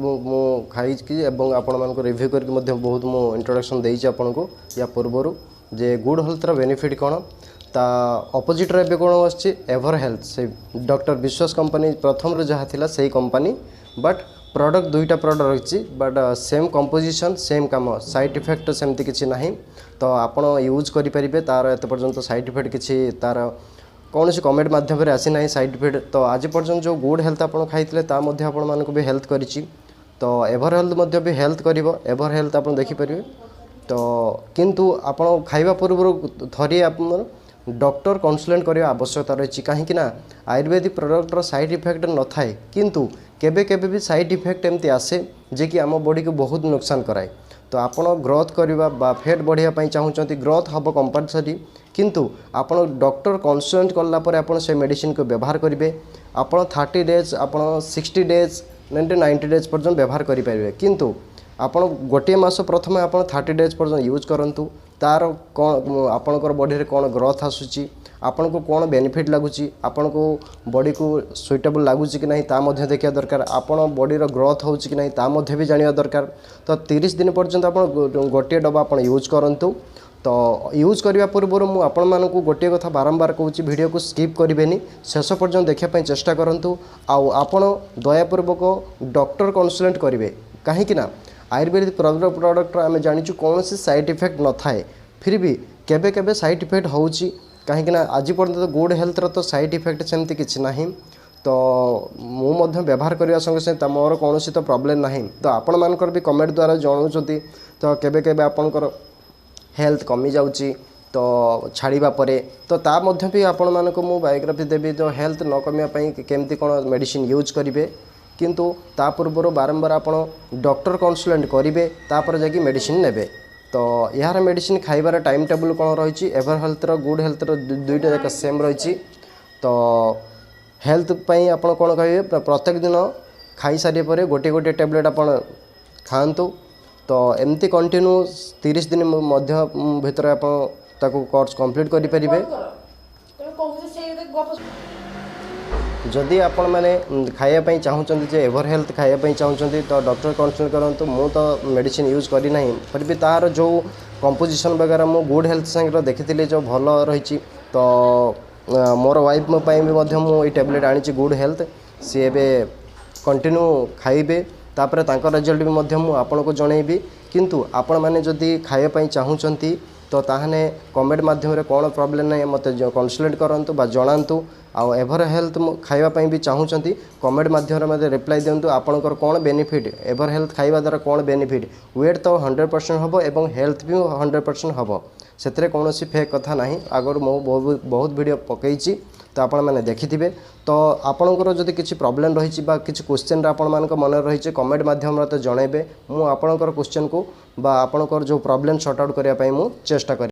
मु खाई आपण मानक रिव्यू करके बहुत मु इंट्रोडक्शन देइछि आपन को या पूर्वर जे गुड हेल्थ रो बेनिफिट कोन ता अपोजिट रे बे कोन आछि एवर हेल्थ से डॉक्टर विश्वास कंपनी प्रथम रो जहा थिला सेही कंपनी बट प्रोडक्ट दुईटा प्रोडक्ट रही बट सेम कंपोजिशन सेम काम साइड इफेक्ट सेमती किसी ना तो आपण यूज करेंगे तार एत पर्यंत साइड इफेक्ट किसी तार कौन सी कमेंट माध्यम आसी ना साइड इफेक्ट तो आज पर्यंत जो गुड हेल्थ आप खाई आपण भी हेल्थ करी तो एवर हेल्थ भी हेल्थ कर एवर हेल्थ आप देखिपारे तो किंतु आपण खाइबा पूर्व थरी आप डॉक्टर कंसल्ट करने आवश्यकता रही कहीं आयुर्वेदिक प्रोडक्टर साइड इफेक्ट न थाए किंतु केबे केबे भी साइड इफेक्ट एमती आसे जे कि आम बॉडी को बहुत नुकसान कराए तो आपण ग्रोथ करवा बा फैट बढ़िया चाहूँगी ग्रोथ हम कंपलसरी किंतु आपण डॉक्टर कंसल्ट कला आपण से मेडिसिन को व्यवहार करेंगे आपण 30 डेज आपण 60 डेज 90 डेज पर्यंत व्यवहार करेंगे किंतु आपण गोटे मास प्रथम आप 30 डेज पर्यंत यूज करूँ तार कौन आपणकर बॉडी रे कौन ग्रोथ आसूची आपन को कौन बेनिफिट लगुच आपन को बॉडी को सुइटेबल लगुच कि नहीं ता मध्य देखिया दरकार आपन बॉडी रो ग्रोथ होउची कि नहीं ता मध्य भी जानिया दरकार तो 30 दिन पर्यंत आपन गोटे डब्बा आपन यूज करंतु तो यूज करने पूर्व मुझे आपण मानक गोटे कथा बारंबार कहूँ वीडियो को स्किप करेंगे शेष पर्यंत देखापी चेष्टा करूँ आपण दयापूर्वक डॉक्टर कंसल्ट करेंगे कहीं आयुर्वेदिक प्रोडक्ट आम जाचु कौन सी साइड इफेक्ट न थाए फिर भी केबे केबे साइड इफेक्ट होउची कहीं आज पर्यंत तो गुड हेल्थ तो साइड इफेक्ट सेमती किसी ना तो मुझे व्यवहार करने संगे संगे मोर कौन तो प्रोब्लेम ना तो आपण मानकर भी कमेंट द्वारा जनाऊँच तो केबे केबे आपणकर हेल्थ कमी जाउची तो छाड़िबा परे तो ता मध्य भी आपण मानक मु बायोग्राफी देवी जो हेल्थ न कमिया पई केमती कोन मेडिसिन यूज करिवे किंतु ता पूर्व बारंबार आपण डॉक्टर कंसल्ट करेंगे तापर जाकि मेडिसिन नेबे तो यार मेडिसिन खाइबार टाइम टेबल कौन रही एवर हेल्थ गुड हेल्थ दुईटा जाक सेम रही तो हेल्थ पाई आप कौन कहे प्रत्येक दिन खाई सारे पर गोटे गोटे टैबलेट आप खातु तो एमती कंटिन्यू 30 दिन मध्य भितर आप कोर्स कंप्लीट करें जदि आपण मैंने खायापी चाहूँगी एवर हेल्थ खायापी चाहूँगी तो डॉक्टर कंसल्ट करूँ मु तो मेडिसिन यूज करना फिर भी तार जो कंपोजिशन वगैरह मु गुड हेल्थ संगे देखी जो भल रही तो मोर वाइफ भी मुझे टैबलेट आनी गुड हेल्थ सी ए कंटिन्यू खाइबे तापर तांको रिजल्ट भी आपन को जनइबी किंतु आपण मैंने जदि खायापी चाहूँगी तो ताहने कमेंट माध्यम कौन प्रोब्लेम ना मत कंसल्ट करूँ जनातु आउ एवर हेल्थ खावाई भी चाहूँगी कमेंट माध्यम मत रिप्लाई दिंतु आपणकर कौन बेनिफिट एवर हेल्थ खाइबा द्वारा कौन बेनिफिट वेट तो 100% हम एवं हेल्थ भी 100% हम से कौन फेक कथा ना आगर मुझे बहुत वीडियो पकई तो आपण मैंने देखिथे तो आपणकर जदि किसी प्रोब्लेम रही किसी क्वेश्चन आपण मान मन रही कमेंट माध्यम तो जनइबे मु आपणकर क्वेश्चन को बा आपणकर जो प्रोब्लेम सॉर्ट आउट करने चेष्टा करें।